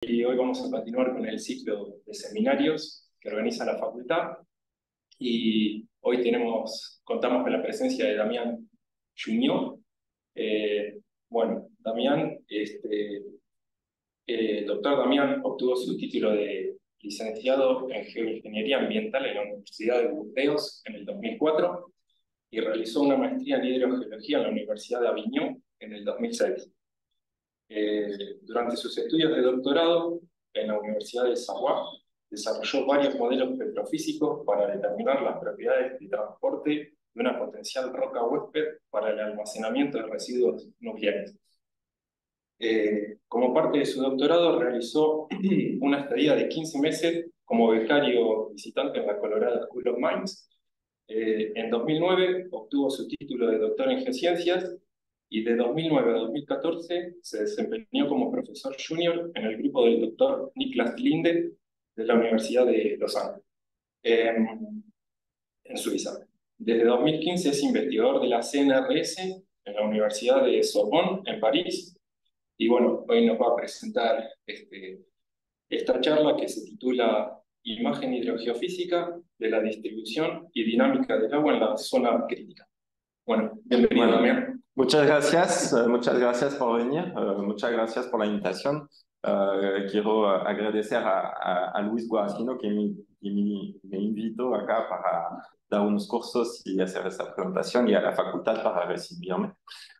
Y hoy vamos a continuar con el ciclo de seminarios que organiza la facultad. Y hoy contamos con la presencia de Damián Jugnot. Bueno, Damián, el doctor Damián obtuvo su título de licenciado en Geoingeniería Ambiental en la Universidad de Burdeos en el 2004 y realizó una maestría en hidrogeología en la Universidad de Avignon en el 2006. Durante sus estudios de doctorado en la Universidad de Savoie, desarrolló varios modelos petrofísicos para determinar las propiedades de transporte de una potencial roca huésped para el almacenamiento de residuos nucleares. Como parte de su doctorado, realizó una estadía de 15 meses como becario visitante en la Colorado School of Mines. En 2009 obtuvo su título de doctor en geociencias y de 2009 a 2014 se desempeñó como profesor junior en el grupo del doctor Niklas Linde de la Universidad de Lausanne, en Suiza. Desde 2015 es investigador de la CNRS en la Universidad de Sorbonne, en París. Y bueno, hoy nos va a presentar esta charla que se titula Imagen hidrogeofísica de la distribución y dinámica del agua en la zona crítica. Bueno, bienvenido, Damián. Muchas gracias por venir, muchas gracias por la invitación. Quiero agradecer a Luis Guaracino me invitó acá para dar unos cursos y hacer esta presentación y a la facultad para recibirme.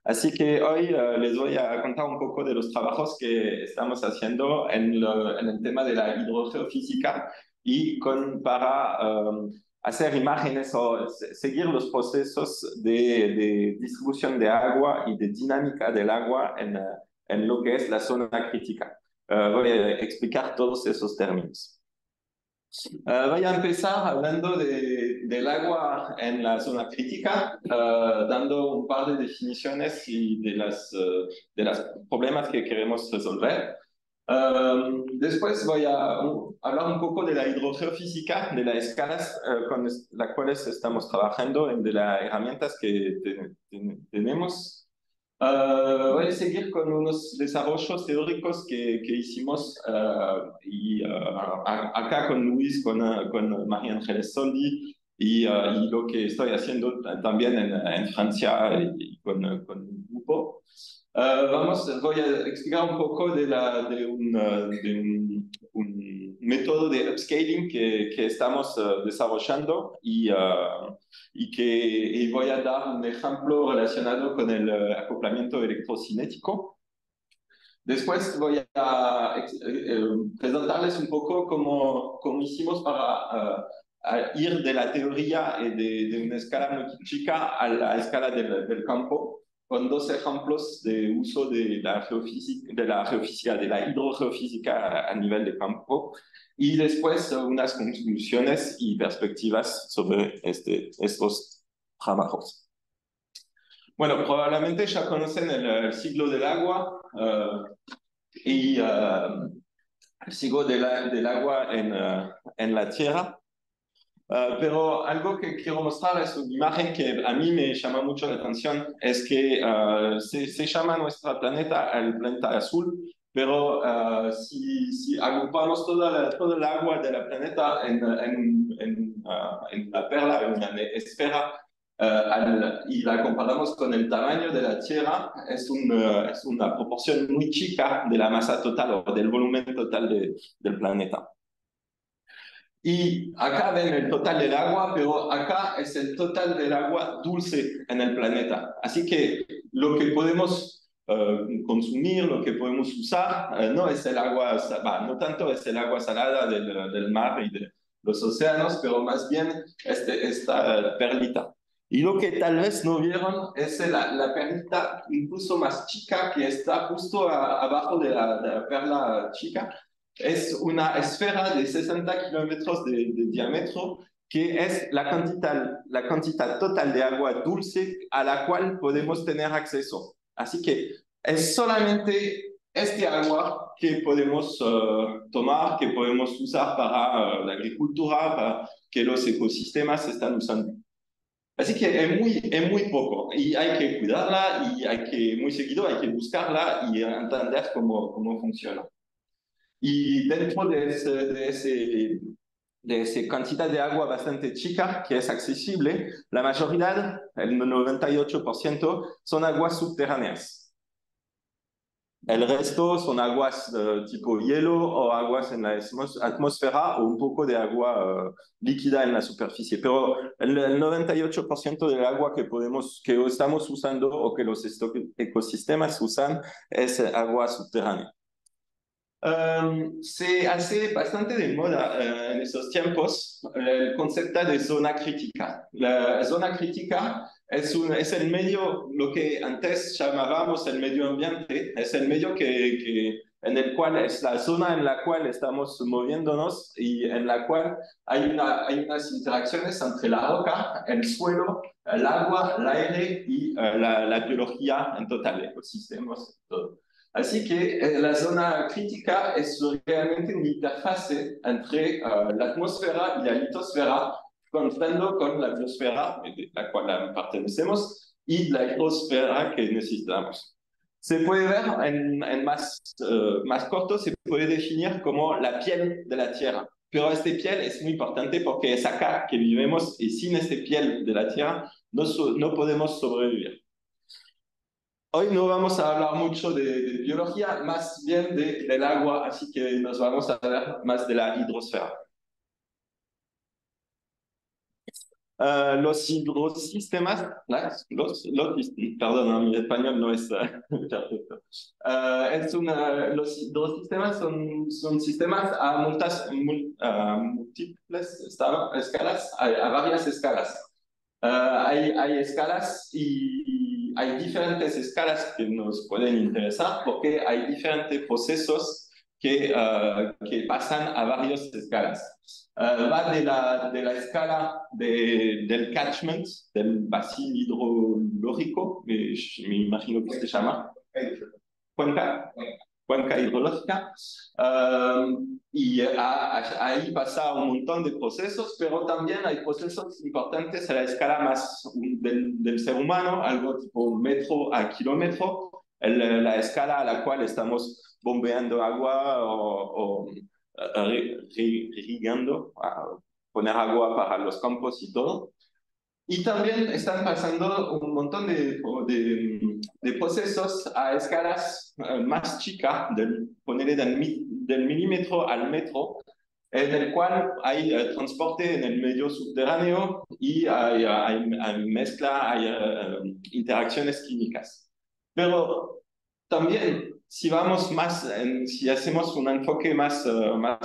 Así que hoy les voy a contar un poco de los trabajos que estamos haciendo en el tema de la hidrogeofísica y para hacer imágenes o seguir los procesos de distribución de agua y de dinámica del agua en lo que es la zona crítica. Voy a explicar todos esos términos. Voy a empezar hablando del agua en la zona crítica, dando un par de definiciones y de los problemas que queremos resolver. Después voy a hablar un poco de la hidrogeofísica, de las escalas con las cuales estamos trabajando, de las herramientas que tenemos. Voy a seguir con unos desarrollos teóricos que hicimos acá con Luis, con María Ángeles Soldi y lo que estoy haciendo también en Francia y con un grupo. Voy a explicar un poco de un método de upscaling que estamos desarrollando y voy a dar un ejemplo relacionado con el acoplamiento electrocinético. Después voy a presentarles un poco cómo hicimos para ir de la teoría de una escala muy chica a la escala del campo, con dos ejemplos de uso de la geofísica, de la hidrogeofísica a nivel de campo, y después unas conclusiones y perspectivas sobre estos trabajos. Bueno, probablemente ya conocen el ciclo del agua y el ciclo del agua en la Tierra. Pero algo que quiero mostrar es una imagen que a mí me llama mucho la atención, es que se llama nuestro planeta el planeta azul, pero si agrupamos todo el agua del planeta en la perla, en una esfera, y la comparamos con el tamaño de la Tierra, es una proporción muy chica de la masa total o del volumen total del planeta. Y acá ven el total del agua, pero acá es el total del agua dulce en el planeta. Así que lo que podemos consumir, lo que podemos usar, no es el agua, no tanto es el agua salada del mar y de los océanos, pero más bien esta perlita. Y lo que tal vez no vieron es la perlita incluso más chica que está justo abajo de la perla chica. Es una esfera de 60 kilómetros de diámetro, que es la cantidad total de agua dulce a la cual podemos tener acceso. Así que es solamente este agua que podemos tomar, que podemos usar para la agricultura, para que los ecosistemas están usando. Así que es muy poco y hay que cuidarla y muy seguido hay que buscarla y entender cómo funciona. Y dentro de esa cantidad de agua bastante chica que es accesible, la mayoría, el 98%, son aguas subterráneas. El resto son aguas tipo hielo o aguas en la atmósfera o un poco de agua líquida en la superficie. Pero el 98% del agua que estamos usando o que los ecosistemas usan es agua subterránea. Se hace bastante de moda en estos tiempos el concepto de zona crítica. La zona crítica es el medio, lo que antes llamábamos el medio ambiente, es el medio en el cual es la zona en la cual estamos moviéndonos y en la cual hay unas interacciones entre la roca, el suelo, el agua, el aire y la biología en total, ecosistemas, todo. Así que la zona crítica es realmente una interfase entre la atmósfera y la litosfera, contando con la biosfera, de la cual pertenecemos, y la hidrosfera que necesitamos. Se puede ver más corto, se puede definir como la piel de la Tierra. Pero esta piel es muy importante porque es acá que vivimos y sin esta piel de la Tierra no podemos sobrevivir. Hoy no vamos a hablar mucho de biología, más bien del agua, así que nos vamos a hablar más de la hidrosfera. Los hidrosistemas, perdón, mi español no es perfecto. Los hidrosistemas son sistemas a múltiples escalas, a varias escalas. Hay escalas y hay diferentes escalas que nos pueden interesar porque hay diferentes procesos que pasan a varias escalas. Va de la escala del catchment, del vacío hidrológico, me imagino que se llama cuenca hidrológica, y ahí pasa un montón de procesos, pero también hay procesos importantes a la escala más del ser humano, algo tipo metro a kilómetro, la escala a la cual estamos bombeando agua o irrigando, poner agua para los campos y todo. Y también están pasando un montón de procesos a escalas más chicas, ponerle del milímetro al metro, en el cual hay transporte en el medio subterráneo y hay mezcla, hay interacciones químicas. Pero también, si hacemos un enfoque más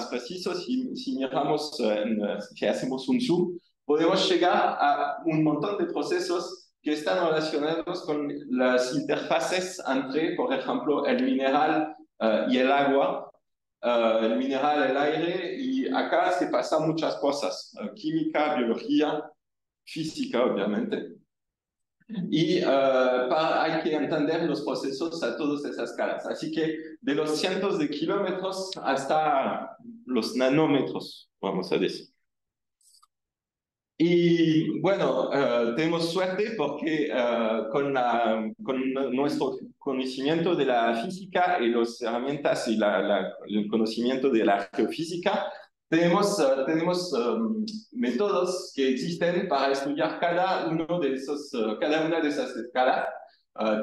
preciso, si miramos, si hacemos un zoom, podemos llegar a un montón de procesos que están relacionados con las interfaces entre, por ejemplo, el mineral y el agua, el mineral, el aire, y acá se pasan muchas cosas, química, biología, física, obviamente. Y hay que entender los procesos a todas esas escalas. Así que de los cientos de kilómetros hasta los nanómetros, vamos a decir. Y bueno, tenemos suerte porque con nuestro conocimiento de la física y las herramientas y el conocimiento de la geofísica, tenemos métodos que existen para estudiar cada una de esas escalas.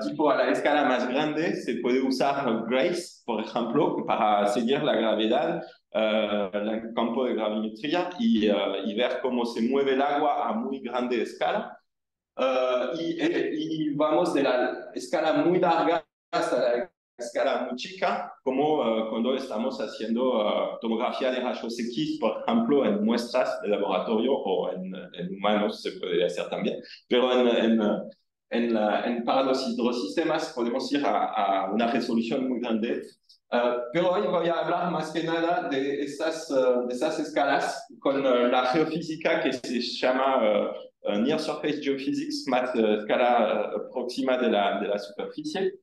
Tipo a la escala más grande se puede usar GRACE, por ejemplo, para seguir la gravedad, el campo de gravimetría y ver cómo se mueve el agua a muy grande escala. Y vamos de la escala muy larga hasta la escala muy chica, como cuando estamos haciendo tomografía de rayos X, por ejemplo, en muestras de laboratorio o en humanos se puede hacer también, pero para los hidrosistemas podemos ir a una resolución muy grande. Pero hoy voy a hablar más que nada de esas escalas con la geofísica que se llama Near Surface Geophysics, más escala próxima de la superficie,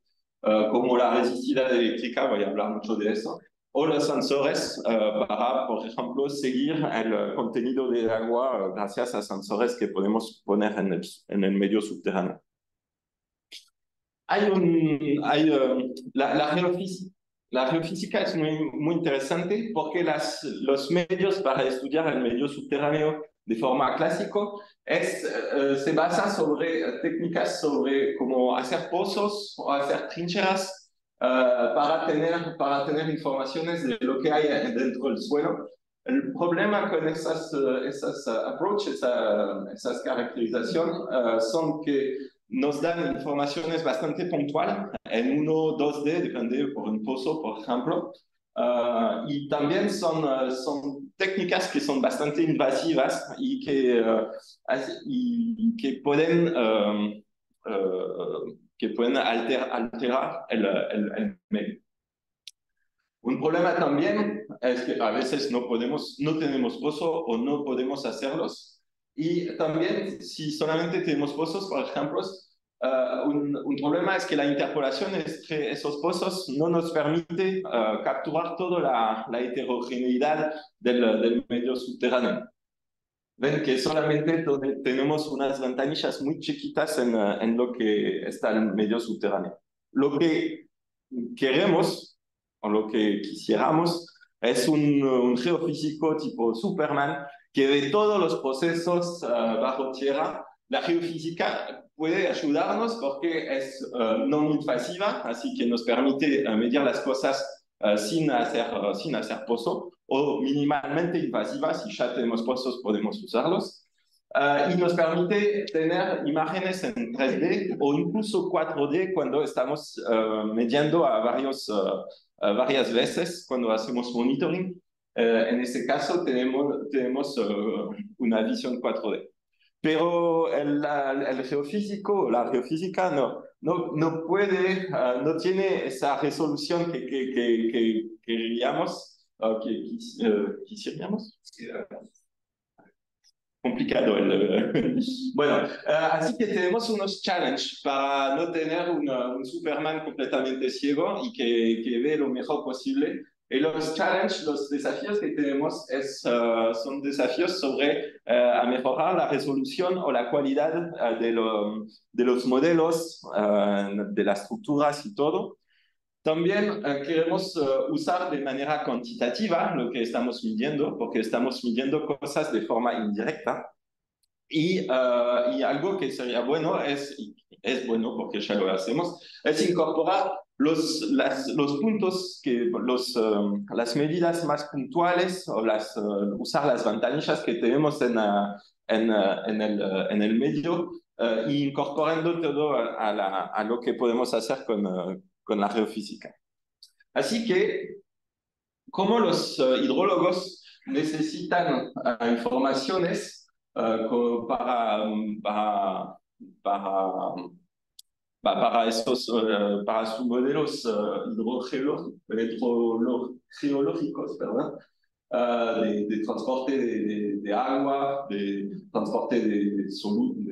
como la resistividad eléctrica, voy a hablar mucho de eso, o los sensores para, por ejemplo, seguir el contenido del agua gracias a sensores que podemos poner en el medio subterráneo. La geofísica la geofísica es muy interesante porque los medios para estudiar el medio subterráneo de forma clásica se basa sobre técnicas sobre cómo hacer pozos o hacer trincheras para tener informaciones de lo que hay dentro del suelo. El problema con esas approaches, esas caracterizaciones, son que nos dan informaciones bastante puntuales en 1 o 2D, depende por un pozo, por ejemplo. Y también son técnicas que son bastante invasivas y que pueden alterar el medio. Un problema también es que a veces no tenemos pozo o no podemos hacerlos. Y también si solamente tenemos pozos, por ejemplo, un problema es que la interpolación entre esos pozos no nos permite capturar toda la heterogeneidad del medio subterráneo. Ven que solamente tenemos unas ventanillas muy chiquitas en lo que está el medio subterráneo. Lo que queremos o lo que quisiéramos es un geofísico tipo Superman que ve todos los procesos bajo tierra. La geofísica puede ayudarnos porque es no invasiva, así que nos permite medir las cosas sin hacer pozo, o minimalmente invasiva, si ya tenemos pozos podemos usarlos. Y nos permite tener imágenes en 3D o incluso 4D cuando estamos midiendo varias veces cuando hacemos monitoring. En este caso tenemos una visión 4D. Pero el geofísico, la geofísica no tiene esa resolución que queríamos, quisiéramos. Complicado. Bueno, así que tenemos unos challenges para no tener un Superman completamente ciego y que ve lo mejor posible. Y los challenges, los desafíos que tenemos son desafíos sobre a mejorar la resolución o la calidad de los modelos, de las estructuras y todo. También queremos usar de manera cuantitativa lo que estamos midiendo, porque estamos midiendo cosas de forma indirecta. Y algo que sería bueno es bueno porque ya lo hacemos, es incorporar los puntos, las medidas más puntuales o usar las ventanillas que tenemos en el medio e incorporando todo a lo que podemos hacer con la geofísica. Así que, como los hidrólogos necesitan informaciones para sus modelos hidrogeológicos, ¿verdad? De transporte de agua, de transporte de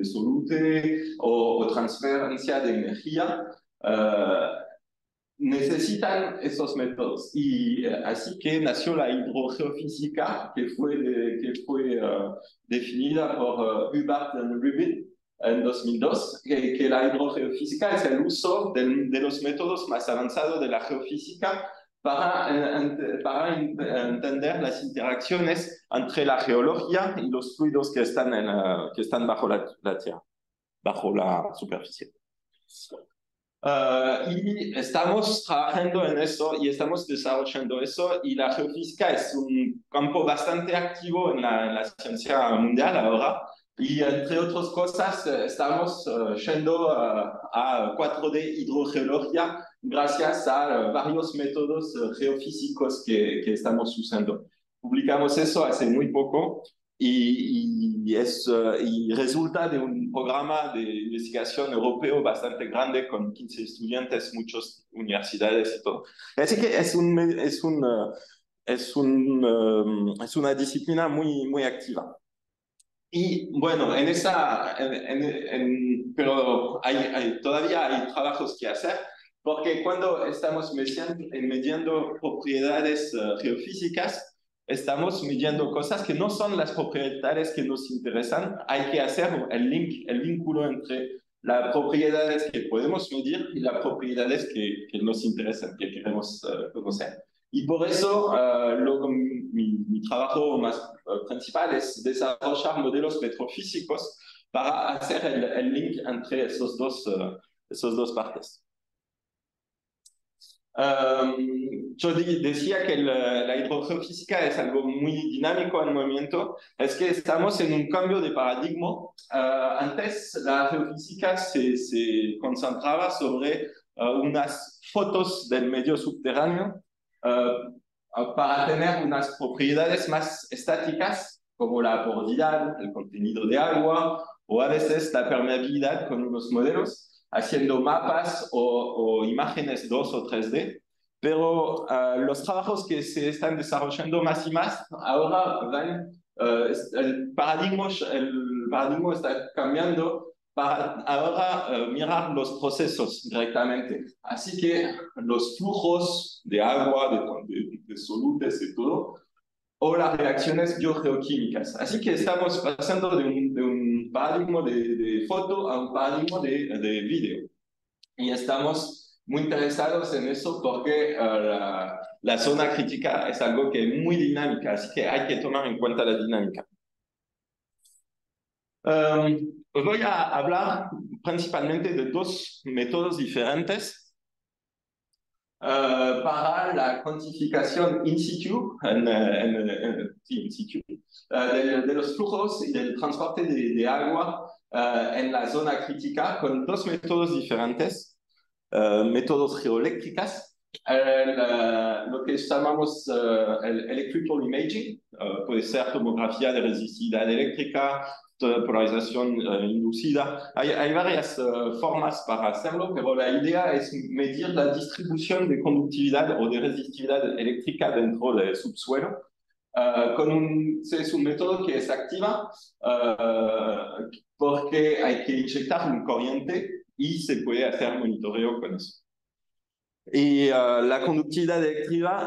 solute o transferencia de energía. Necesitan esos métodos y así que nació la hidrogeofísica que fue definida por Hubbard y Rubin en 2002, que la hidrogeofísica es el uso de los métodos más avanzados de la geofísica para entender las interacciones entre la geología y los fluidos que están bajo la tierra, bajo la superficie. Y estamos trabajando en eso y estamos desarrollando eso, y la geofísica es un campo bastante activo en la ciencia mundial ahora, y entre otras cosas estamos yendo a 4D hidrogeología gracias a varios métodos geofísicos que estamos usando. Publicamos eso hace muy poco y resulta de un programa de investigación europeo bastante grande con 15 estudiantes, muchas universidades y todo. Así que es una disciplina muy activa. Y bueno, pero todavía hay trabajos que hacer, porque cuando estamos midiendo propiedades geofísicas, estamos midiendo cosas que no son las propiedades que nos interesan. Hay que hacer el vínculo entre las propiedades que podemos medir y las propiedades que nos interesan, que queremos conocer. Y por eso mi trabajo más principal es desarrollar modelos metrofísicos para hacer el link entre esos dos partes. Yo decía que la hidrogeofísica es algo muy dinámico en movimiento, es que estamos en un cambio de paradigma. Antes la geofísica se concentraba sobre unas fotos del medio subterráneo para tener unas propiedades más estáticas, como la porosidad, el contenido de agua, o a veces la permeabilidad con unos modelos, haciendo mapas o imágenes 2 o 3D, pero los trabajos que se están desarrollando más y más ahora van, el paradigma está cambiando para ahora mirar los procesos directamente. Así que los flujos de agua, de solutes y todo, o las reacciones biogeoquímicas. Así que estamos pasando de un paradigma de foto a un paradigma de video. Y estamos muy interesados en eso porque la zona crítica es algo que es muy dinámica, así que hay que tomar en cuenta la dinámica. Os voy a hablar principalmente de dos métodos diferentes para la cuantificación in situ, in situ de los flujos y del transporte de agua en la zona crítica con dos métodos diferentes, métodos geoeléctricas. Lo que llamamos el electrical imaging, puede ser tomografía de resistividad eléctrica, polarización inducida. Hay varias formas para hacerlo, pero la idea es medir la distribución de conductividad o de resistividad eléctrica dentro del subsuelo. Es un método que es activa porque hay que inyectar un corriente y se puede hacer monitoreo con eso. Y la conductividad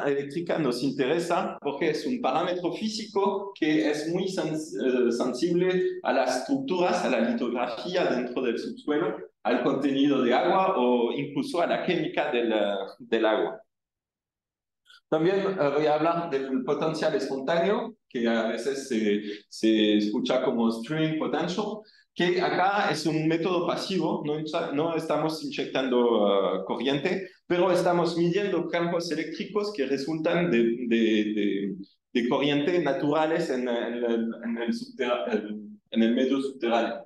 eléctrica nos interesa porque es un parámetro físico que es muy sensible a las estructuras, a la litografía dentro del subsuelo, al contenido de agua o incluso a la química del agua. También voy a hablar del potencial espontáneo, que a veces se escucha como string potential, que acá es un método pasivo, no estamos inyectando corriente, pero estamos midiendo campos eléctricos que resultan de corriente naturales en el medio subterráneo.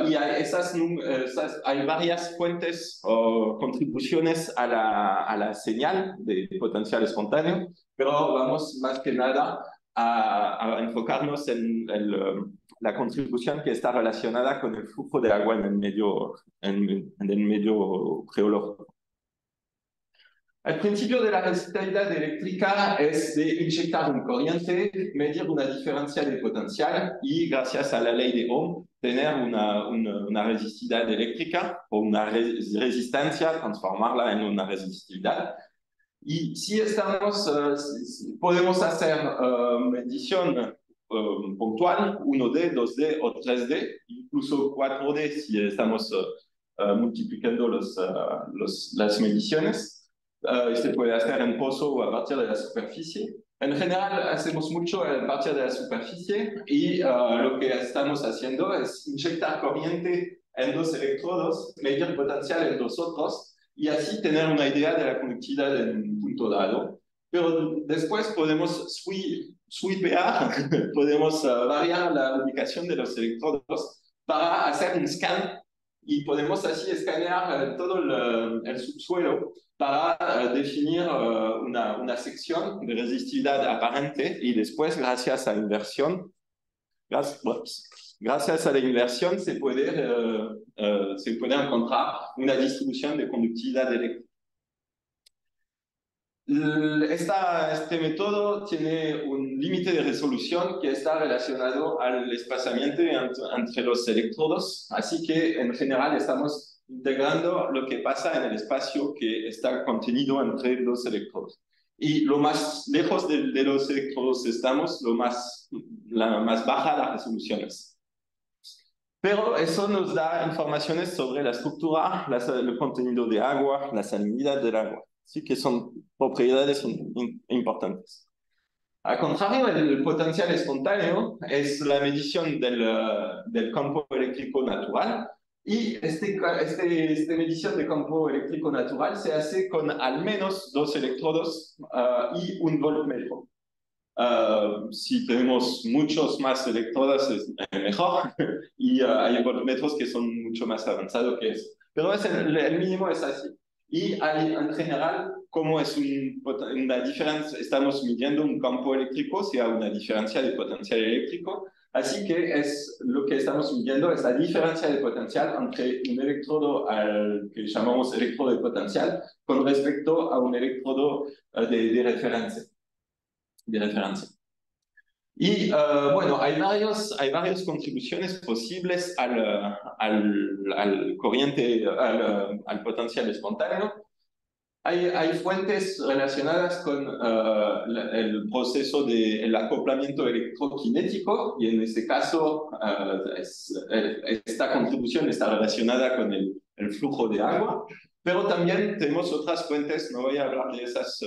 Y hay varias fuentes o contribuciones a la señal de potencial espontáneo, pero vamos más que nada a enfocarnos en la contribución que está relacionada con el flujo de agua en el medio geológico. El principio de la resistividad eléctrica es de inyectar un corriente, medir una diferencia de potencial y, gracias a la ley de Ohm, tener una resistividad eléctrica o una resistencia, transformarla en una resistividad. Y si podemos hacer medición puntual, 1D, 2D o 3D, incluso 4D si estamos multiplicando las mediciones. Se puede hacer en pozo o a partir de la superficie. En general hacemos mucho a partir de la superficie y lo que estamos haciendo es inyectar corriente en dos electrodos, medir potencial en los otros y así tener una idea de la conductividad en un punto dado. Pero después podemos sweepear, podemos variar la ubicación de los electrodos para hacer un scan y podemos así escanear todo el subsuelo para definir una sección de resistividad aparente y después, gracias a la inversión, gracias a la inversión se puede encontrar una distribución de conductividad eléctrica. Este método tiene un límite de resolución que está relacionado al espaciamiento entre los electrodos, así que en general estamos integrando lo que pasa en el espacio que está contenido entre los electrodos. Y lo más lejos de los electrodos estamos, más baja la resolución es. Pero eso nos da informaciones sobre la estructura, el contenido de agua, la salinidad del agua. Así que son propiedades importantes. Al contrario, el potencial espontáneo es la medición del campo eléctrico natural y esta medición de campo eléctrico natural se hace con al menos 2 electrodos y un voltmetro. Si tenemos muchos más electrodos es mejor y hay voltmetros que son mucho más avanzados que eso. Pero el mínimo es así. Y hay, en general, como es una diferencia, estamos midiendo un campo eléctrico, o sea, una diferencia de potencial eléctrico. Así que lo que estamos midiendo es la diferencia de potencial entre un electrodo al que llamamos electrodo de potencial con respecto a un electrodo de referencia. Y bueno, hay varias contribuciones posibles al corriente, al potencial espontáneo. Hay fuentes relacionadas con el proceso del acoplamiento electroquinético y en este caso esta contribución está relacionada con el flujo de agua, pero también tenemos otras fuentes, no voy a hablar de esas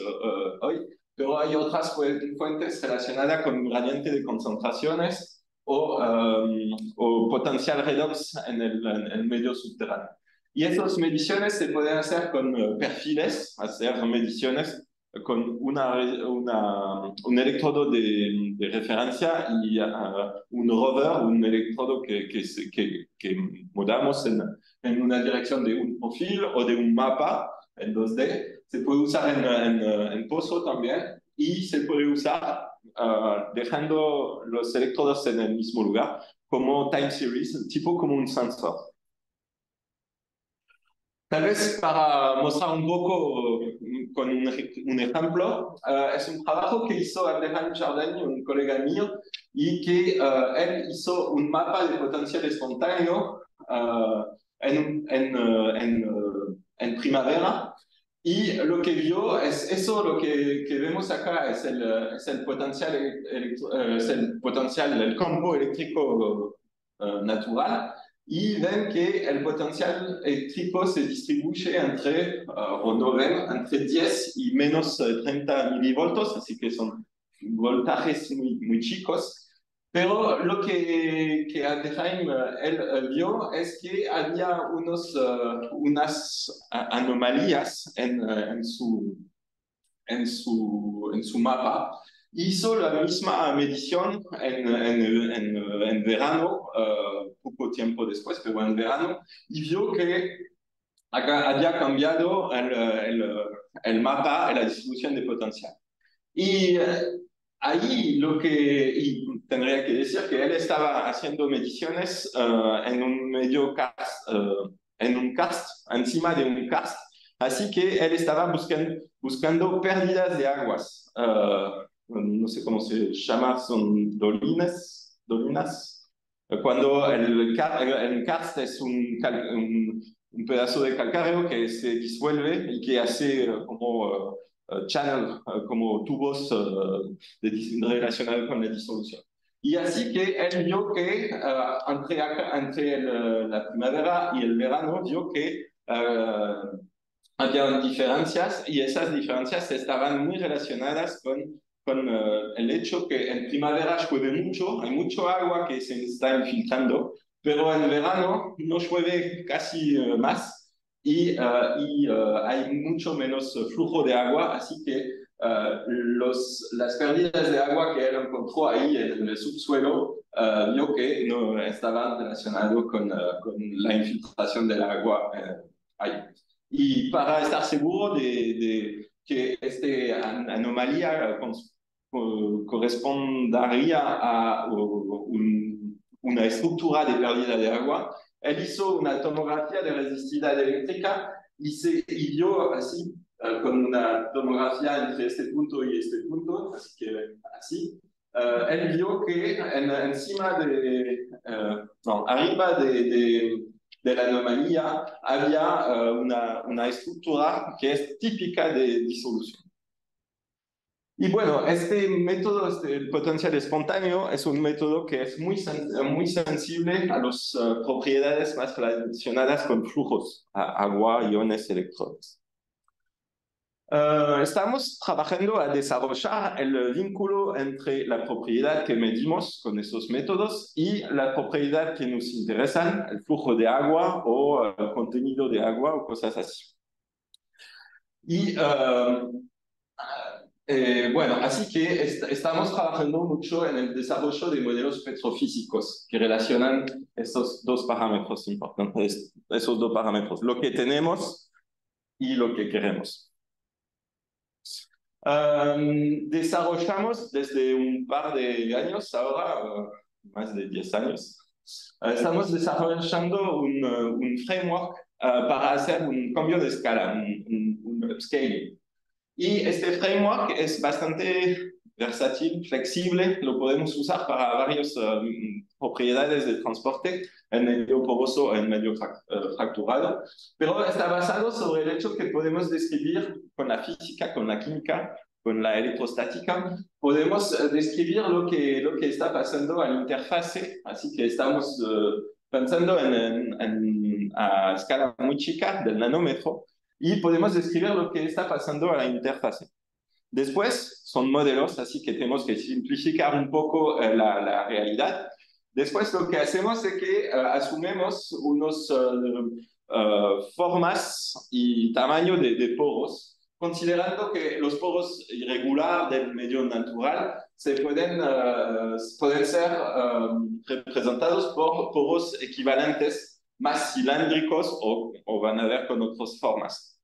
hoy, pero hay otras fuentes relacionadas con gradiente de concentraciones o potencial redox en el medio subterráneo. Y esas mediciones se pueden hacer con perfiles, hacer mediciones con un electrodo de referencia y un rover, un electrodo que mudamos en una dirección de un profil o de un mapa en 2D. Se puede usar en pozo también y se puede usar dejando los electrodos en el mismo lugar como time series, tipo como un sensor. Tal vez para mostrar un poco con un ejemplo, es un trabajo que hizo Abderrahim Jardani, un colega mío, y que él hizo un mapa de potencial espontáneo en primavera. Y lo que vio es eso, lo que vemos acá es el potencial, el campo eléctrico natural. Y ven que el potencial eléctrico se distribuye o no ven, entre 10 y menos 30 milivoltios, así que son voltajes muy chicos. Pero lo que Abderrahim él vio es que había unas anomalías en su mapa. Hizo la misma medición en verano, poco tiempo después, pero en verano, y vio que había cambiado el mapa, la distribución de potencial. Y ahí y tendría que decir que él estaba haciendo mediciones en un medio karst, en un karst, encima de un karst. Así que él estaba buscando pérdidas de aguas. No sé cómo se llama, son dolinas. Cuando el karst es un pedazo de calcáreo que se disuelve y que hace como channel, como tubos relacionados con la disolución. Y así que él vio que entre la primavera y el verano, vio que había diferencias y esas diferencias estaban muy relacionadas con el hecho que en primavera llueve mucho, hay mucho agua que se está infiltrando, pero en verano no llueve casi más hay mucho menos flujo de agua, así que las pérdidas de agua que él encontró ahí en el subsuelo vio que no estaban relacionadas con la infiltración del agua ahí. Y para estar seguro de que esta anomalía correspondería a una estructura de pérdida de agua, él hizo una tomografía de resistividad eléctrica y vio así, con una tomografía entre este punto y este punto, así que así, él vio que arriba de la anomalía había una estructura que es típica de disolución. Y bueno, este método, el potencial espontáneo, es un método que es muy sensible a las propiedades más relacionadas con flujos, agua, iones, electrones. Estamos trabajando a desarrollar el vínculo entre la propiedad que medimos con esos métodos y la propiedad que nos interesan, el flujo de agua o el contenido de agua o cosas así. Y bueno, así que estamos trabajando mucho en el desarrollo de modelos petrofísicos que relacionan estos dos parámetros importantes, esos dos parámetros, lo que tenemos y lo que queremos. Desarrollamos desde un par de años, ahora más de 10 años, estamos desarrollando un framework para hacer un cambio de escala, un upscaling. Y este framework es bastante versátil, flexible, lo podemos usar para varias propiedades de transporte en medio poroso o en medio fracturado, pero está basado sobre el hecho que podemos describir con la física, con la química, con la electrostática, podemos describir lo que está pasando a la interfase, así que estamos pensando a escala muy chica del nanómetro, y podemos describir lo que está pasando a la interfase. Después son modelos, así que tenemos que simplificar un poco la realidad. Después lo que hacemos es que asumimos unos formas y tamaño de poros, considerando que los poros irregulares del medio natural pueden ser representados por poros equivalentes más cilíndricos o van a ver con otras formas.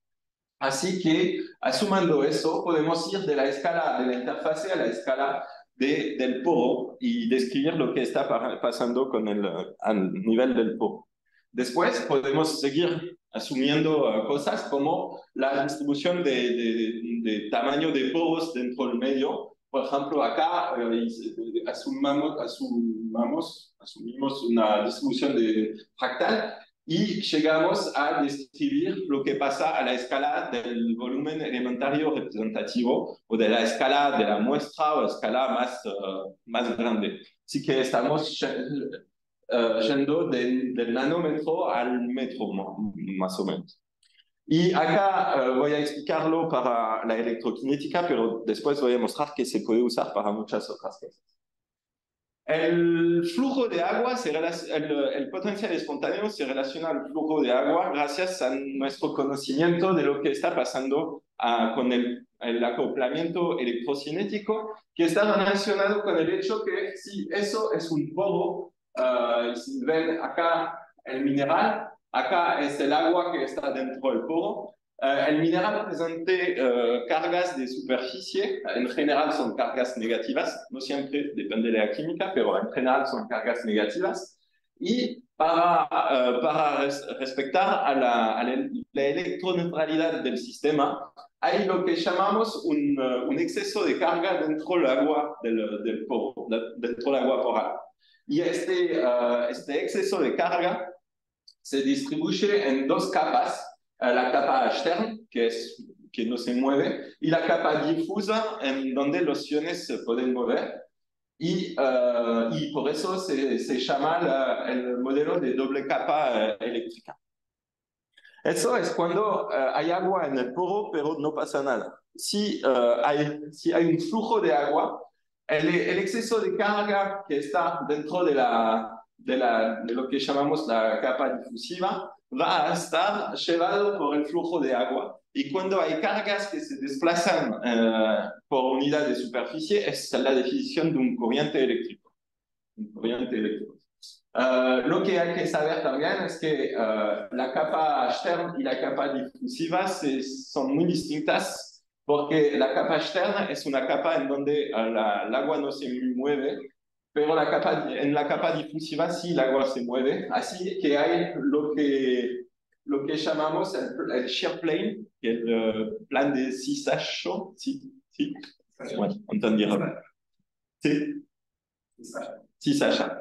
Así que, asumiendo eso, podemos ir de la escala de la interfase a la escala del poro y describir lo que está pasando al nivel del poro. Después podemos seguir asumiendo cosas como la distribución de tamaño de poros dentro del medio. Por ejemplo, acá asumimos una distribución fractal y llegamos a describir lo que pasa a la escala del volumen elementario representativo o de la escala de la muestra o escala más grande. Así que estamos yendo del nanómetro al metro, más o menos. Y acá voy a explicarlo para la electroquinética, pero después voy a mostrar que se puede usar para muchas otras cosas. El flujo de agua, el potencial espontáneo se relaciona al flujo de agua gracias a nuestro conocimiento de lo que está pasando con el acoplamiento electrocinético, que está relacionado con el hecho que si eso es un poro, si ven acá el mineral, acá es el agua que está dentro del poro. El mineral presenta cargas de superficie, en general son cargas negativas, no siempre depende de la química, pero en general son cargas negativas. Y para respetar a la electroneutralidad del sistema, hay lo que llamamos un exceso de carga dentro del agua del poro, dentro del agua poral. Y este exceso de carga se distribuye en dos capas, la capa externa, que no se mueve, y la capa difusa, en donde los iones se pueden mover. Y por eso se llama el modelo de doble capa eléctrica. Eso es cuando hay agua en el poro, pero no pasa nada. Si hay un flujo de agua, el exceso de carga que está dentro de lo que llamamos la capa difusiva va a estar llevado por el flujo de agua. Y cuando hay cargas que se desplazan por unidad de superficie, es la definición de un corriente eléctrico. Lo que hay que saber también es que la capa externa y la capa difusiva son muy distintas, porque la capa externa es una capa en donde el agua no se mueve, pero en la capa difusiva sí el agua se mueve. Así que hay lo que llamamos el shear plane, que es el plan de Cis-H. Sí, bueno, entendieron. Sí, Cis-H. Cis-H.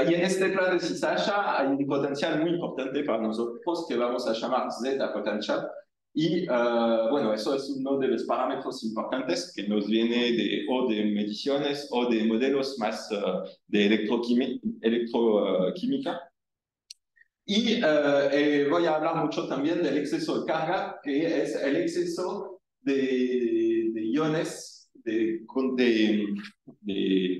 Y en este plan de Cis-H hay un potencial muy importante para nosotros que vamos a llamar zeta potencial, Y bueno, eso es uno de los parámetros importantes que nos viene o de mediciones o de modelos más de electroquímica. Y voy a hablar mucho también del exceso de carga, que es el exceso de iones, de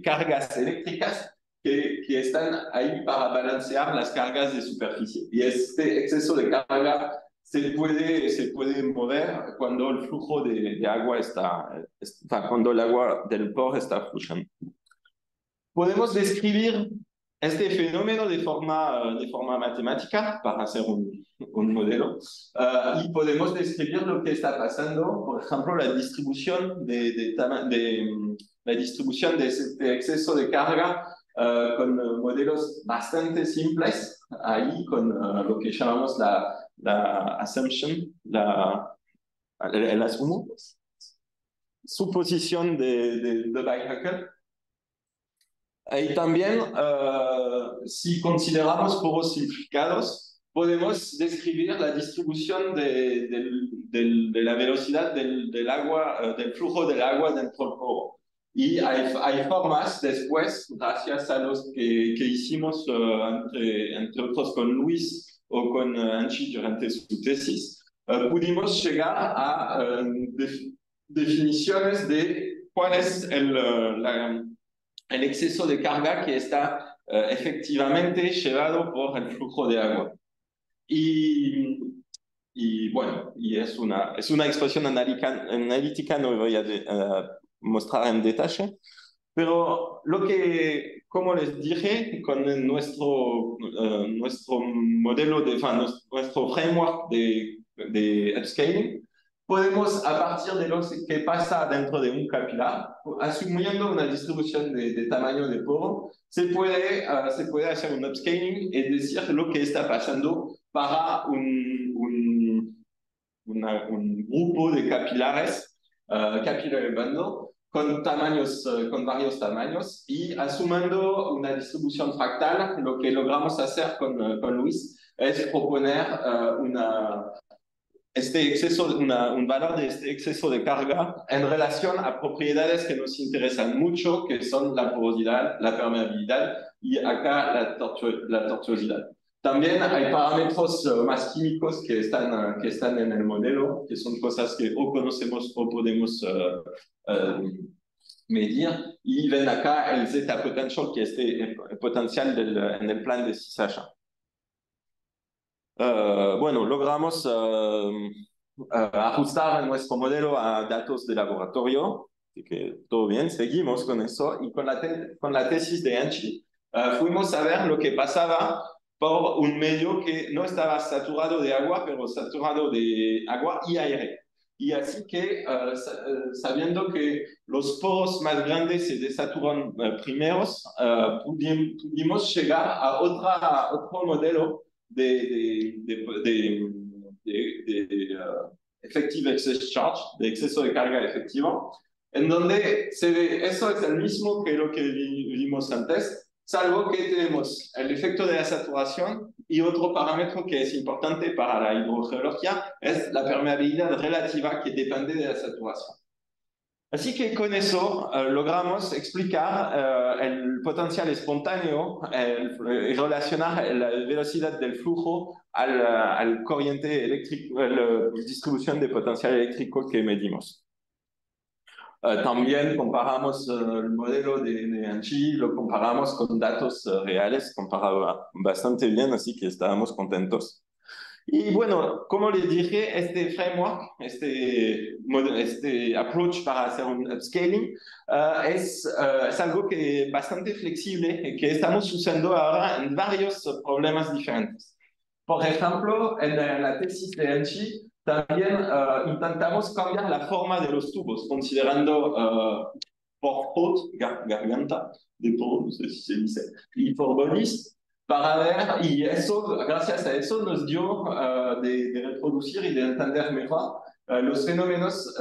cargas eléctricas que están ahí para balancear las cargas de superficie. Y este exceso de carga se puede mover cuando el flujo de agua cuando el agua del poro está fluyendo. Podemos describir este fenómeno de forma matemática para hacer un modelo y podemos describir lo que está pasando, por ejemplo, la distribución la distribución de este exceso de carga con modelos bastante simples, ahí con lo que llamamos la assumption, el asumo, suposición de Weizsäcker. Y también, si consideramos poros simplificados, podemos describir la distribución de la velocidad del agua, del flujo del agua dentro del poro. Y hay formas después, gracias a los que hicimos, entre otros con Luis o con Anchi durante su tesis, pudimos llegar a definiciones de cuál es el exceso de carga que está efectivamente llevado por el flujo de agua. Y bueno, y es una expresión analítica, no voy a mostrar en detalle, pero como les dije, con nuestro modelo, nuestro framework de upscaling, podemos, a partir de lo que pasa dentro de un capilar, asumiendo una distribución de tamaño de poro, se puede hacer un upscaling y decir lo que está pasando para un grupo de capilares, capillary bundle, con varios tamaños, y asumiendo una distribución fractal, lo que logramos hacer con Luis es proponer un valor de este exceso de carga en relación a propiedades que nos interesan mucho, que son la porosidad, la permeabilidad y acá la tortuosidad. También hay parámetros más químicos que están en el modelo, que son cosas que o conocemos o podemos medir. Y ven acá el zeta potential, que es el potencial en el plan de Sisasha. Bueno, logramos ajustar nuestro modelo a datos de laboratorio, así que todo bien, seguimos con eso. Y con la tesis de Anchi, fuimos a ver lo que pasaba por un medio que no estaba saturado de agua, pero saturado de agua y aire. Y así que, sabiendo que los poros más grandes se desaturan primeros, pudimos llegar a otro modelo de effective excess charge, de exceso de carga efectivo, en donde se ve, eso es el mismo que lo que vimos antes, salvo que tenemos el efecto de la saturación y otro parámetro que es importante para la hidrogeología es la permeabilidad relativa que depende de la saturación. Así que con eso logramos explicar el potencial espontáneo y relacionar la velocidad del flujo al corriente eléctrico, a la distribución de potencial eléctrico que medimos. También comparamos el modelo de Anchi, lo comparamos con datos reales, comparaba bastante bien, así que estábamos contentos. Y bueno, como les dije, este framework, este approach para hacer un upscaling es algo que bastante flexible que estamos usando ahora en varios problemas diferentes. Por ejemplo, en la tesis de Anchi también intentamos cambiar la forma de los tubos, considerando por throat, garganta, de poro, no sé si se dice, y por bodies, para ver, y eso, gracias a eso nos dio de reproducir y de entender mejor los fenómenos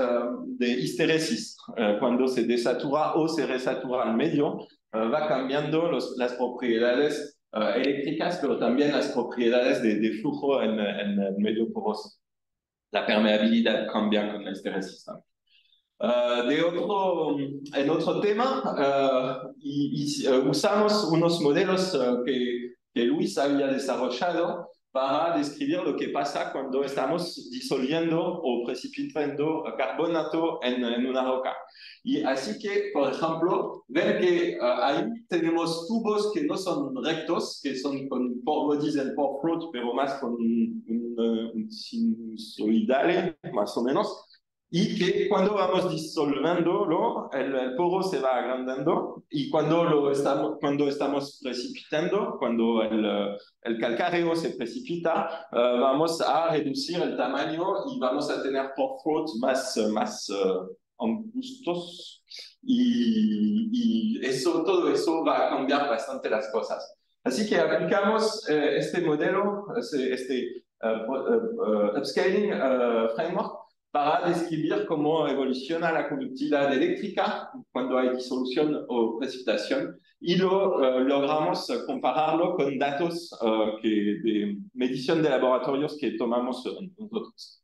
de histeresis. Cuando se desatura o se resatura el medio, va cambiando las propiedades eléctricas, pero también las propiedades de flujo en el medio poroso. la permeabilidad cambia con este resistente. En otro tema, usamos unos modelos que Luis había desarrollado para describir lo que pasa cuando estamos disolviendo o precipitando carbonato en una roca. Y así que, por ejemplo, ven que ahí tenemos tubos que no son rectos, que son con pore bodies and pore float, pero más con un sinusoidal, más o menos. Y que cuando vamos disolviéndolo, el poro se va agrandando y cuando estamos precipitando, cuando el calcáreo se precipita, vamos a reducir el tamaño y vamos a tener pore float más angustos y todo eso va a cambiar bastante las cosas. Así que aplicamos este modelo, upscaling framework para describir cómo evoluciona la conductividad eléctrica cuando hay disolución o precipitación y logramos compararlo con datos de medición de laboratorios que tomamos nosotros.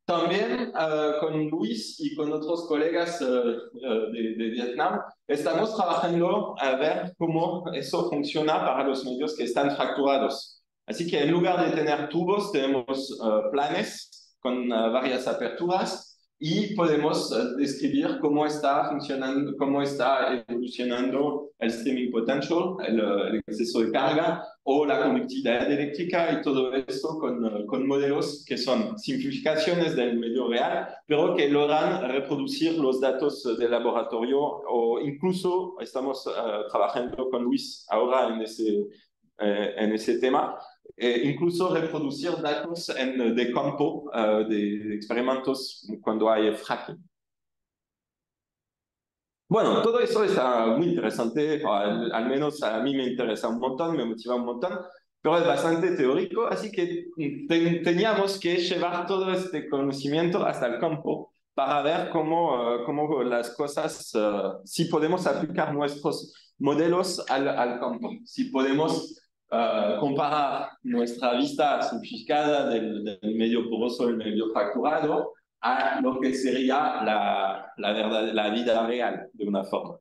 También con Luis y con otros colegas de Vietnam estamos trabajando a ver cómo eso funciona para los medios que están fracturados. Así que en lugar de tener tubos, tenemos planes con varias aperturas y podemos describir cómo está funcionando, cómo está evolucionando el streaming potential, el exceso de carga o la conductividad eléctrica y todo eso con modelos que son simplificaciones del medio real, pero que logran reproducir los datos del laboratorio o incluso estamos trabajando con Luis ahora en ese tema. Incluso reproducir datos de campo de experimentos cuando hay fracking. Bueno, todo eso está muy interesante, al menos a mí me interesa un montón, me motiva un montón, pero es bastante teórico, así que teníamos que llevar todo este conocimiento hasta el campo para ver cómo las cosas, si podemos aplicar nuestros modelos al campo, si podemos comparar nuestra vista simplificada del medio poroso y el medio fracturado a lo que sería la vida real, de una forma.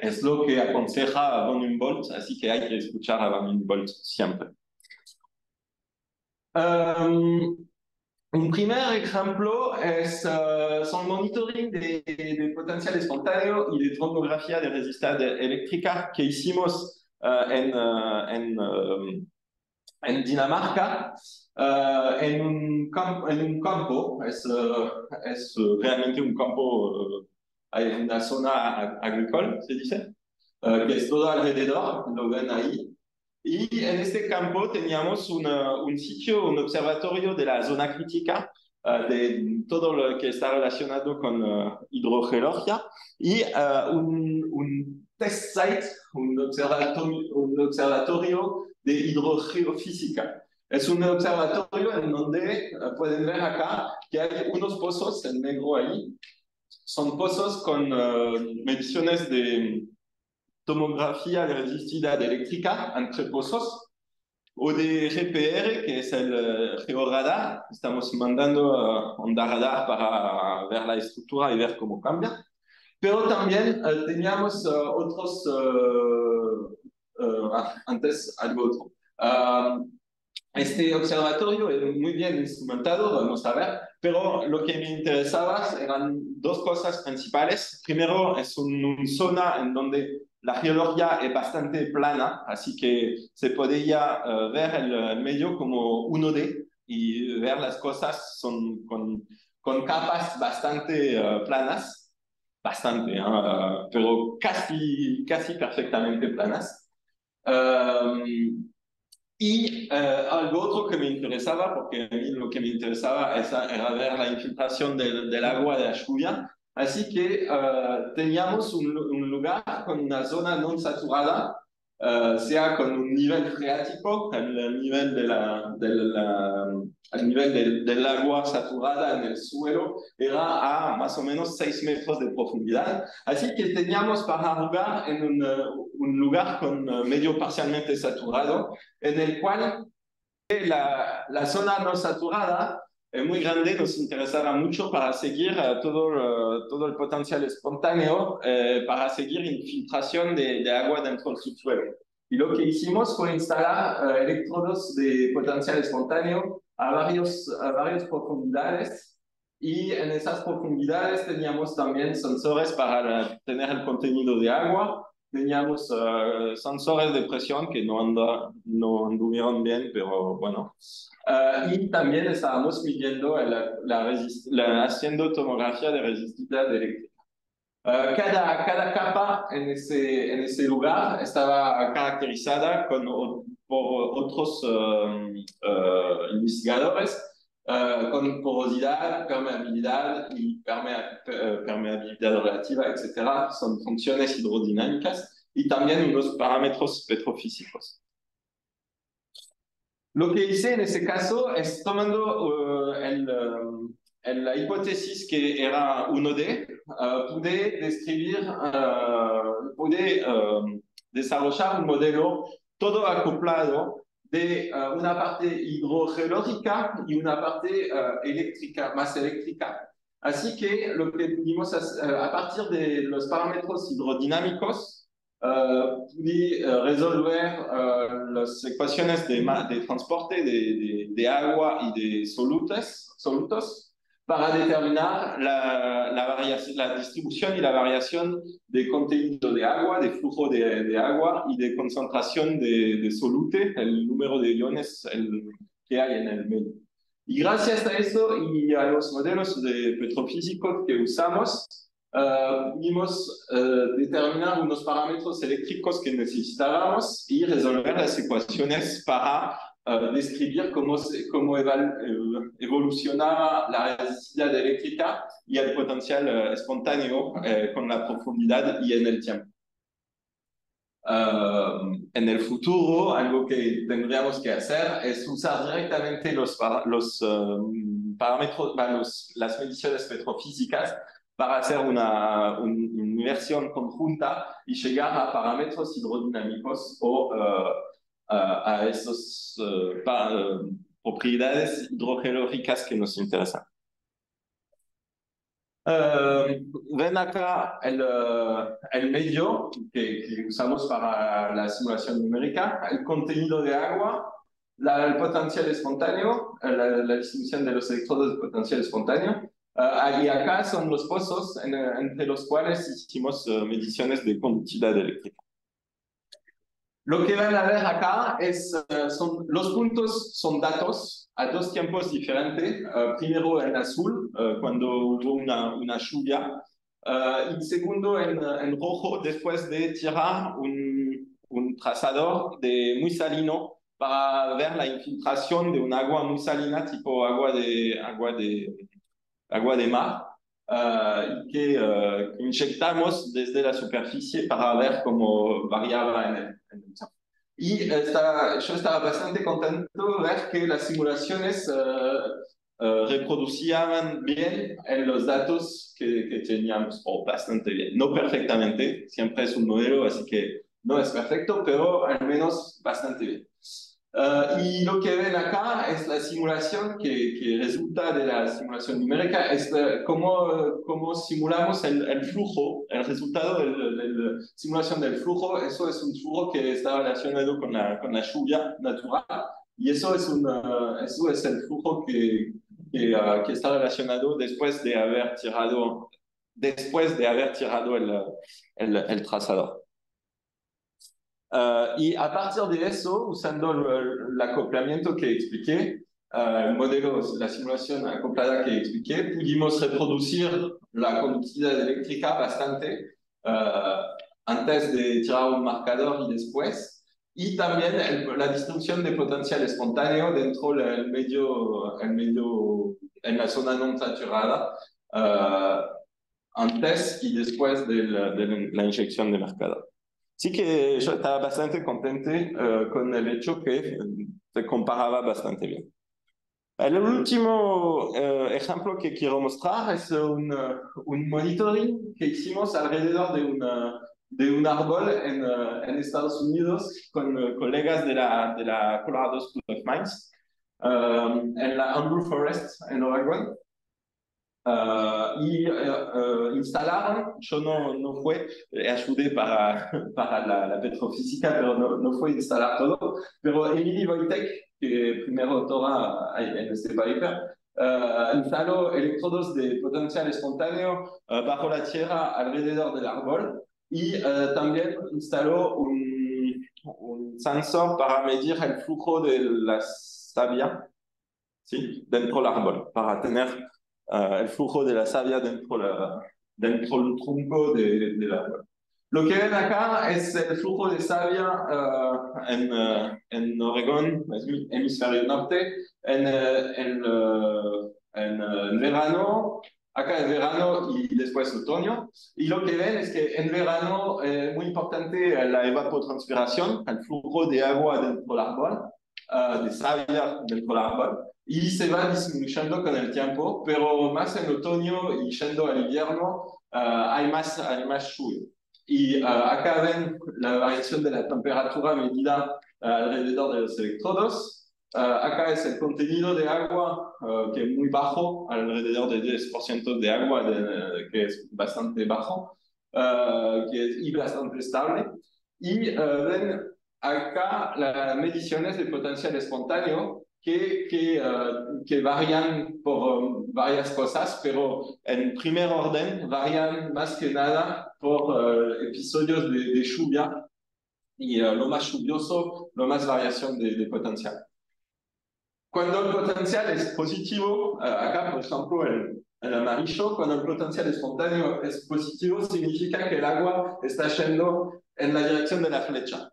Es lo que aconseja Van Humboldt, así que hay que escuchar a Van Humboldt siempre. Un primer ejemplo son monitoring de potencial espontáneo y de tomografía de resistencia eléctrica que hicimos en Dinamarca, en un campo, es realmente un campo, hay una zona agrícola, se dice, que es todo alrededor, lo ven ahí. Y en este campo teníamos un sitio, un observatorio de la zona crítica, de todo lo que está relacionado con hidrogeología y un test site, un observatorio de hidrogeofísica. Es un observatorio en donde pueden ver acá que hay unos pozos en negro ahí. Son pozos con mediciones de tomografía de resistividad eléctrica entre pozos o de GPR, que es el georadar. Estamos mandando onda radar para ver la estructura y ver cómo cambia. Pero también teníamos otros, antes algo otro. Este observatorio es muy bien instrumentado, vamos a ver, pero lo que me interesaba eran dos cosas principales. Primero, es una zona en donde la geología es bastante plana, así que se podía ver el medio como 1D y ver las cosas con capas bastante planas, bastante, pero casi perfectamente planas. Y algo otro que me interesaba, porque a mí lo que me interesaba era ver la infiltración del agua de la lluvia. Así que teníamos un lugar con una zona no saturada, sea con un nivel freático, el nivel del agua saturada en el suelo era a más o menos 6 metros de profundidad. Así que teníamos para jugar en un lugar con medio parcialmente saturado, en el cual la zona no saturada muy grande nos interesará mucho para seguir todo el potencial espontáneo, para seguir infiltración de agua dentro del subsuelo. Y lo que hicimos fue instalar electrodos de potencial espontáneo a varias profundidades, y en esas profundidades teníamos también sensores para tener el contenido de agua. Teníamos sensores de presión que no anduvieron bien, pero bueno. Y también estábamos midiendo haciendo tomografía de resistividad eléctrica. Cada capa en ese lugar estaba caracterizada por otros investigadores con porosidad, permeabilidad y permeabilidad relativa, etcétera. Son funciones hidrodinámicas y también unos parámetros petrofísicos. Lo que hice en ese caso es tomando la hipótesis que era 1D, pude desarrollar un modelo todo acoplado de una parte hidrogeológica y una parte eléctrica, más eléctrica. Así que lo que pudimos hacer, a partir de los parámetros hidrodinámicos, pude resolver las ecuaciones de transporte de agua y de solutos para determinar la distribución y la variación de contenido de agua, de flujo de agua y de concentración de solute, el número de iones que hay en el medio. Y gracias a eso y a los modelos petrofísicos que usamos, pudimos determinar unos parámetros eléctricos que necesitábamos y resolver las ecuaciones para describir cómo evolucionaba la resistividad eléctrica y el potencial espontáneo con la profundidad y en el tiempo. En el futuro, algo que tendríamos que hacer es usar directamente los parámetros, las mediciones petrofísicas para hacer una inversión conjunta y llegar a parámetros hidrodinámicos o a esas propiedades hidrogeológicas que nos interesan. Ven acá el medio que usamos para la simulación numérica, el contenido de agua, el potencial espontáneo, la distribución de los electrodos de potencial espontáneo. Y acá son los pozos entre los cuales hicimos mediciones de conductividad eléctrica. Lo que van a ver acá son los puntos, son datos a dos tiempos diferentes. Primero en azul, cuando hubo una lluvia, y segundo en rojo, después de tirar un trazador muy salino para ver la infiltración de un agua muy salina, tipo agua de mar, que inyectamos desde la superficie para ver cómo variaba en el tiempo. Y yo estaba bastante contento de ver que las simulaciones reproducían bien en los datos que teníamos, o bastante bien. No perfectamente, siempre es un modelo, así que no es perfecto, pero al menos bastante bien. Y lo que ven acá es la simulación que resulta de la simulación numérica, es cómo simulamos el flujo, el resultado de la simulación del flujo. Eso es un flujo que está relacionado con la lluvia natural, y eso es el flujo que está relacionado después de haber tirado el trazador. Y a partir de eso, usando el acoplamiento que expliqué, el modelo, la simulación acoplada que expliqué, pudimos reproducir la conductividad eléctrica bastante antes de tirar un marcador y después, y también la distribución de potencial espontáneo dentro del medio en la zona no saturada, antes y después de la inyección de marcador. Sí que yo estaba bastante contento con el hecho que se comparaba bastante bien. El último ejemplo que quiero mostrar es un monitoring que hicimos alrededor de un árbol en Estados Unidos con colegas de la Colorado School of Mines. en la Andrew Forest, en Oregon. Instalaron, yo no fui, ayudé para la petrofísica, pero no fue instalar todo. Pero Emily Wojtek, que primero autora en este paper, instaló electrodos de potencial espontáneo bajo la tierra alrededor del árbol y también instaló un sensor para medir el flujo de la savia, ¿sí?, dentro del árbol, para tener el flujo de la savia dentro del tronco del árbol. Lo que ven acá es el flujo de savia en Oregón, hemisferio norte, en verano, acá es verano y después otoño. Y lo que ven es que en verano es muy importante la evapotranspiración, el flujo de agua dentro del árbol, de savia dentro del árbol. Y se va disminuyendo con el tiempo, pero más en otoño y yendo al invierno hay más lluvia. Y acá ven la variación de la temperatura medida alrededor de los electrodos. Acá es el contenido de agua, que es muy bajo, alrededor del 10% de agua, que es bastante bajo, y bastante estable. Y ven acá las mediciones de potencial espontáneo, que varían por varias cosas, pero en primer orden varían más que nada por episodios de lluvia, y lo más lluvioso, lo más variación de potencial. Cuando el potencial es positivo, acá por ejemplo el amarillo, cuando el potencial espontáneo es positivo, significa que el agua está yendo en la dirección de la flecha.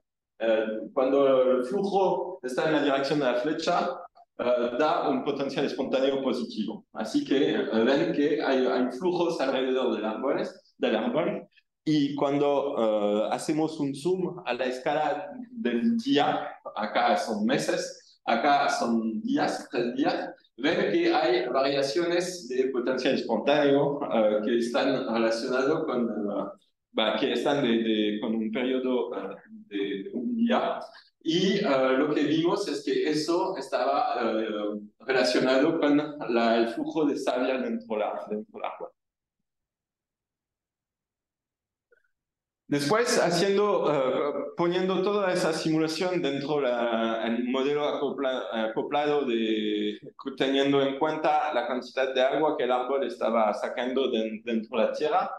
Cuando el flujo está en la dirección de la flecha, da un potencial espontáneo positivo. Así que ven que hay flujos alrededor del árbol, y cuando hacemos un zoom a la escala del día, acá son meses, acá son días, 3 días, ven que hay variaciones de potencial espontáneo que están relacionados que están con un periodo de un día. Y lo que vimos es que eso estaba relacionado con el flujo de savia dentro del agua. Después, poniendo toda esa simulación dentro del modelo acoplado, teniendo en cuenta la cantidad de agua que el árbol estaba sacando dentro de la tierra,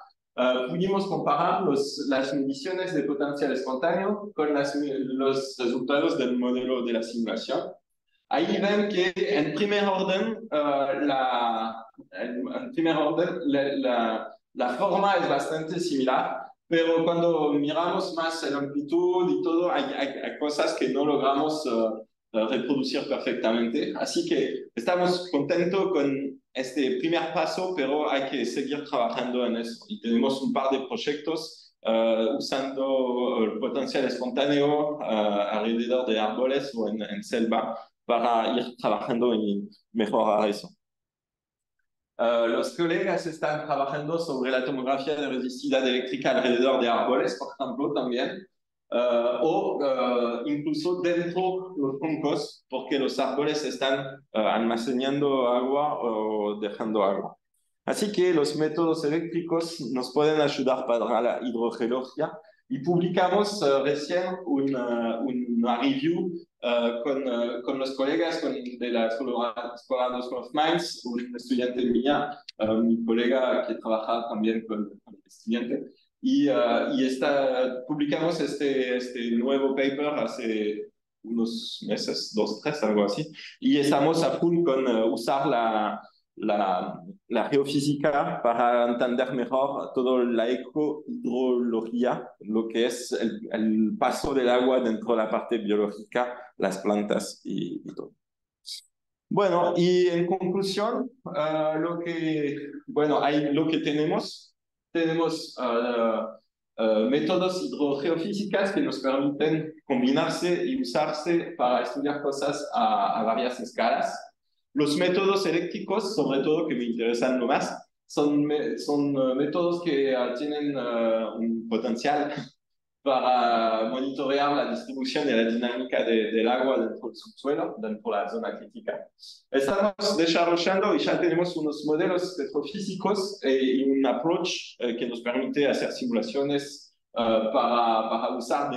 pudimos comparar las mediciones de potencial espontáneo con los resultados del modelo de la simulación. Ahí ven que en primer orden, la forma es bastante similar, pero cuando miramos más la amplitud y todo, hay cosas que no logramos reproducir perfectamente. Así que estamos contentos con este primer paso, pero hay que seguir trabajando en eso. Y tenemos un par de proyectos usando el potencial espontáneo alrededor de árboles o en selva, para ir trabajando y mejorar eso. Los colegas están trabajando sobre la tomografía de resistividad eléctrica alrededor de árboles, por ejemplo, también, o incluso dentro de los troncos, porque los árboles están almacenando agua o dejando agua. Así que los métodos eléctricos nos pueden ayudar para la hidrogeología, y publicamos recién una review con los colegas de la Escuela de of Mines, un estudiante mía, mi colega que trabaja también con el estudiante, y publicamos este nuevo paper hace unos meses, 2, 3, algo así, y estamos a full con usar la geofísica para entender mejor toda la ecohidrología, lo que es el paso del agua dentro de la parte biológica, las plantas y todo. Bueno, y en conclusión, lo que tenemos métodos hidrogeofísicas que nos permiten combinarse y usarse para estudiar cosas a varias escalas. Los métodos eléctricos, sobre todo, que me interesan lo más, son métodos que tienen un potencial para monitorear la distribución y la dinámica del agua dentro del subsuelo, dentro de la zona crítica. Estamos desarrollando y ya tenemos unos modelos petrofísicos y un approach que nos permite hacer simulaciones para usar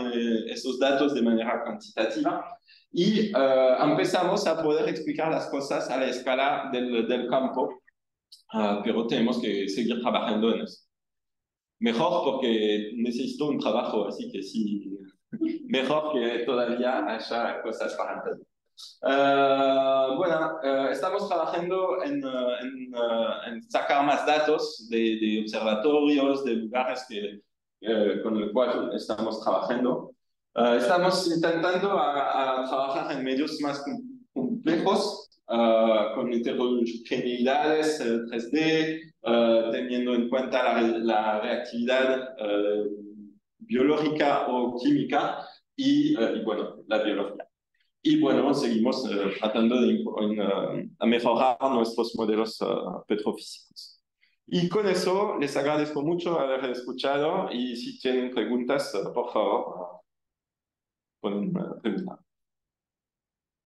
esos datos de manera cuantitativa y empezamos a poder explicar las cosas a la escala del campo, pero tenemos que seguir trabajando en eso. Mejor porque necesito un trabajo, así que sí, mejor que todavía haya cosas para hacer. Bueno, estamos trabajando en sacar más datos de observatorios, de lugares con los cuales estamos trabajando. Estamos intentando a trabajar en medios más complejos, con heterogeneidades 3D, teniendo en cuenta la reactividad biológica o química y bueno, la biología. Y bueno, seguimos tratando de a mejorar nuestros modelos petrofísicos. Y con eso les agradezco mucho haber escuchado y si tienen preguntas, por favor, pueden preguntar.